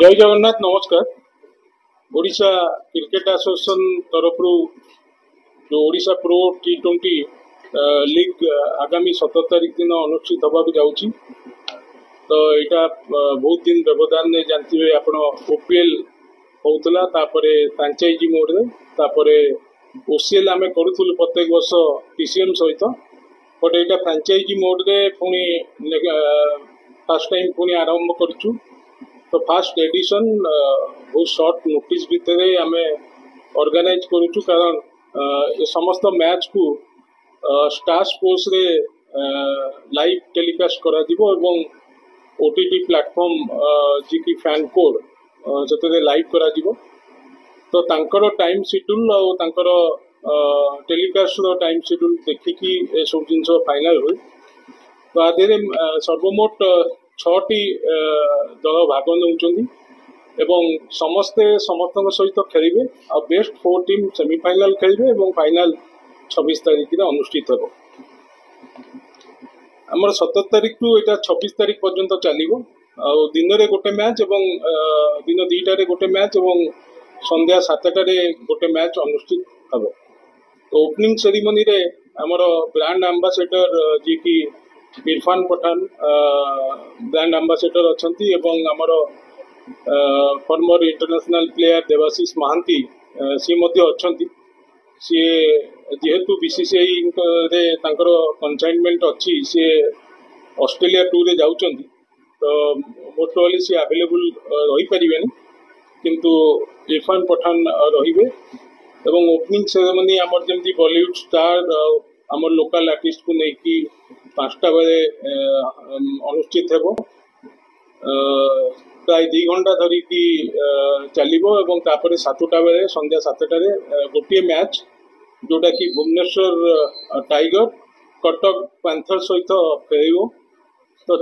जय जगन्नाथ नमस्कार। Odisha cricket association तरफ जो ओडिशा प्रो T20 लीग आगामी 17 तारीख दिन अनुष्ठित होगा जाऊँगी। तो यहाँ बहुत दिन व्यवधान ने जानते हुए आप OPL होता फ्रांचाइजी मोड रे OCL आम करूँ प्रत्येक वर्ष PCM सहित बट यहाँ फ्रांचाइजी मोड रे पुणी फर्स्ट टाइम पुणी आरंभ करूँ। तो फास्ट एडिशन बहुत शॉर्ट नोटिस भितर आम ऑर्गेनाइज करूँ कारण ये समस्त मैच को स्टार स्पोर्ट्स रे लाइव टेलीकास्ट करा दिबो एवं OTT प्लेटफॉर्म जी की फैन कोड से लाइव करा दिबो। तो तांकर टाइम शेड्यूल और तांकर टेलीकास्ट टाइम शेड्यूल देखिकी ए सब जिन फाइनल हुए। तो आधे सर्वमोट 6टी दल भाग नौकरी एवं समस्ते समस्त सहित खेलिए और बेस्ट 4 टीम सेमीफाइनाल खेलिए और फाइनाल 26 तारीख में अनुष्ठित हो। आमर 17 तारीख रु यहाँ 26 तारीख पर्यंत चलो दिन में गोटे मैच एवं दिन 2टारे गोटे मैच और संध्या 7टारे गोटे मैच अनुष्ठित हम। तो ओपनिंग सेरिमनी रे आमर ब्रांड एम्बासेडर जी की इरफान पठान ब्रांड एम्बासेडर अच्छा आमर former international player Debashish Mohanty सी अच्छा सी जेहेतु BCCI रे कंसाइनमेंट अच्छी सी ऑस्ट्रेलिया टूर रे जाउछन। तो मोस्ट ऑफ सी अवेलेबल रही पारे किंतु इरफान पठान रहिबे एवं ओपनिंग सेरेमनी आमर जमती बॉलीवुड स्टार आमर लोकल आर्टिस्ट को लेकिन 5टा बेले अनुष्ठित हो। प्राय 2 घंटा धरिकी चलो और 7टा बेले संध्या 7टारे गोटे मैच जोटा कि भुवनेश्वर टाइगर कटक पैंथर सहित खेल। तो